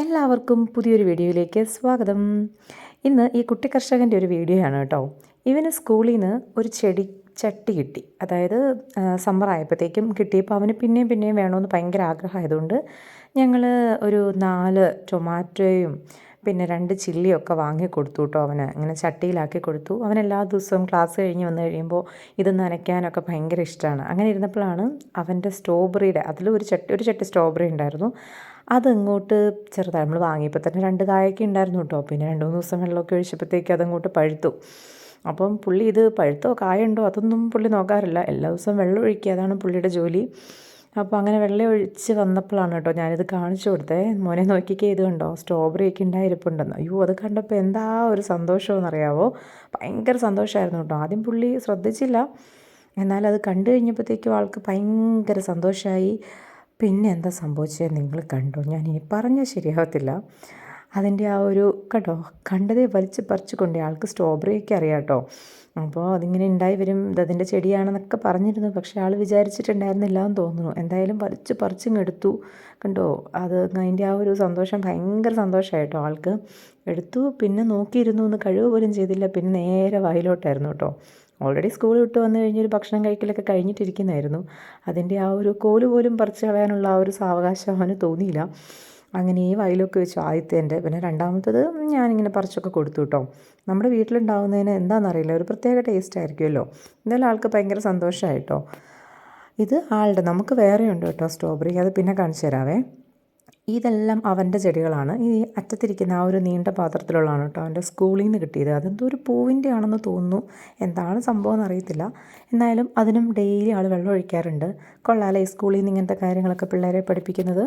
എല്ലാവർക്കും പുതിയൊരു വീഡിയോയിലേക്ക് സ്വാഗതം. ഇന്ന് ഈ കുട്ടി കർഷകൻ്റെ ഒരു വീഡിയോ ആണ് കേട്ടോ. ഇവന് സ്കൂളിൽ നിന്ന് ഒരു ചെടി ചട്ടി കിട്ടി. അതായത് സമ്മർ ആയപ്പോഴത്തേക്കും കിട്ടിയപ്പോൾ അവന് പിന്നെയും വേണമെന്ന് ഭയങ്കര ആഗ്രഹമായതുകൊണ്ട് ഞങ്ങൾ ഒരു 4 ടൊമാറ്റോയും പിന്നെ 2 ചില്ലിയൊക്കെ വാങ്ങി കൊടുത്തു കേട്ടോ. അവന് ഇങ്ങനെ ചട്ടിയിലാക്കി കൊടുത്തു. അവൻ എല്ലാ ദിവസവും ക്ലാസ് കഴിഞ്ഞ് വന്നു കഴിയുമ്പോൾ ഇത് നനയ്ക്കാനൊക്കെ ഭയങ്കര ഇഷ്ടമാണ്. അങ്ങനെ ഇരുന്നപ്പോഴാണ് അവൻ്റെ സ്ട്രോബെറിയുടെ അതിൽ ഒരു ചട്ടി സ്ട്രോബെറി ഉണ്ടായിരുന്നു. അതങ്ങോട്ട് ചെറുതായി നമ്മൾ വാങ്ങിയപ്പോൾ തന്നെ 2 കായൊക്കെ ഉണ്ടായിരുന്നു കേട്ടോ. പിന്നെ 2-3 ദിവസം വെള്ളമൊക്കെ ഒഴിച്ചപ്പോഴത്തേക്ക് അതങ്ങോട്ട് പഴുത്തു. അപ്പം പുള്ളി ഇത് പഴുത്തോ കായുണ്ടോ അതൊന്നും പുള്ളി നോക്കാറില്ല. എല്ലാ ദിവസവും വെള്ളം ഒഴിക്കുക, അതാണ് പുള്ളിയുടെ ജോലി. അപ്പോൾ അങ്ങനെ വെള്ളം ഒഴിച്ച് വന്നപ്പോഴാണ് കേട്ടോ ഞാനിത് കാണിച്ചു കൊടുത്തേ. മോനെ നോക്കിക്കേ, ഇത് കണ്ടോ സ്ട്രോബെറി ഒക്കെ ഉണ്ടായിരിപ്പുണ്ടെന്ന്. അയ്യോ, അത് കണ്ടപ്പോൾ എന്താ ഒരു സന്തോഷമെന്നറിയാവോ. ഭയങ്കര സന്തോഷമായിരുന്നു കേട്ടോ. ആദ്യം പുള്ളി ശ്രദ്ധിച്ചില്ല, എന്നാൽ അത് കണ്ടു കഴിഞ്ഞപ്പോഴത്തേക്കും ആൾക്ക് ഭയങ്കര സന്തോഷമായി. പിന്നെ എന്താ സംഭവിച്ചത് നിങ്ങൾ കണ്ടോ, ഞാനിനി പറഞ്ഞാൽ ശരിയാവത്തില്ല. അതിൻ്റെ ആ ഒരു കേട്ടോ, കണ്ടതേ വലിച്ച് പറിച്ച് കൊണ്ടേ. ആൾക്ക് സ്ട്രോബെറിയൊക്കെ അറിയാം കേട്ടോ. അപ്പോൾ അതിങ്ങനെ ഉണ്ടായി വരും, ഇതതിൻ്റെ ചെടിയാണെന്നൊക്കെ പറഞ്ഞിരുന്നു. പക്ഷേ ആൾ വിചാരിച്ചിട്ടുണ്ടായിരുന്നില്ല എന്ന് തോന്നുന്നു. എന്തായാലും വലിച്ച് പറിച്ചിങ്ങെടുത്തു. കണ്ടോ, അത് അതിൻ്റെ ആ ഒരു സന്തോഷം ഭയങ്കര സന്തോഷമായിട്ടോ ആൾക്ക്. എടുത്തു, പിന്നെ നോക്കിയിരുന്നു, ഒന്ന് കഴുകുക പോലും ചെയ്തില്ല. പിന്നെ നേരെ വായിലോട്ടായിരുന്നു കേട്ടോ. ഓൾറെഡി സ്കൂൾ വിട്ട് വന്നു കഴിഞ്ഞൊരു ഭക്ഷണം കഴിക്കലൊക്കെ കഴിഞ്ഞിട്ടിരിക്കുന്നതായിരുന്നു. അതിൻ്റെ ആ ഒരു കോല് പോലും പറിച്ച് കളയാനുള്ള ആ ഒരു സാവകാശം അവന് തോന്നിയില്ല. അങ്ങനെ ഈ വയലൊക്കെ വെച്ചു ആദ്യത്തേൻ്റെ. പിന്നെ രണ്ടാമത്തത് ഞാനിങ്ങനെ പറിച്ചൊക്കെ കൊടുത്തു കേട്ടോ. നമ്മുടെ വീട്ടിലുണ്ടാവുന്നതിന് എന്താണെന്നറിയില്ല, ഒരു പ്രത്യേക ടേസ്റ്റ് ആയിരിക്കുമല്ലോ. എന്തായാലും ആൾക്ക് ഭയങ്കര സന്തോഷമായിട്ടോ. ഇത് ആളുടെ, നമുക്ക് വേറെ ഉണ്ട് കേട്ടോ സ്ട്രോബെറി, അത് പിന്നെ കാണിച്ചു തരാവേ. ഇതെല്ലാം അവൻ്റെ ചെടികളാണ്. ഈ അറ്റത്തിരിക്കുന്ന ആ ഒരു നീണ്ട പാത്രത്തിലുള്ളതാണ് കേട്ടോ അവൻ്റെ സ്കൂളിൽ നിന്ന് കിട്ടിയത്. അതെന്തോ ഒരു പൂവിൻ്റെ ആണെന്ന് തോന്നുന്നു, എന്താണ് സംഭവം എന്നറിയത്തില്ല. എന്നാലും അതിനും ഡെയിലി ആൾ വെള്ളം ഒഴിക്കാറുണ്ട്. കൊള്ളാമല്ലേ ഈ സ്കൂളിൽ നിന്ന് ഇങ്ങനത്തെ കാര്യങ്ങളൊക്കെ പിള്ളേരെ പഠിപ്പിക്കുന്നത്.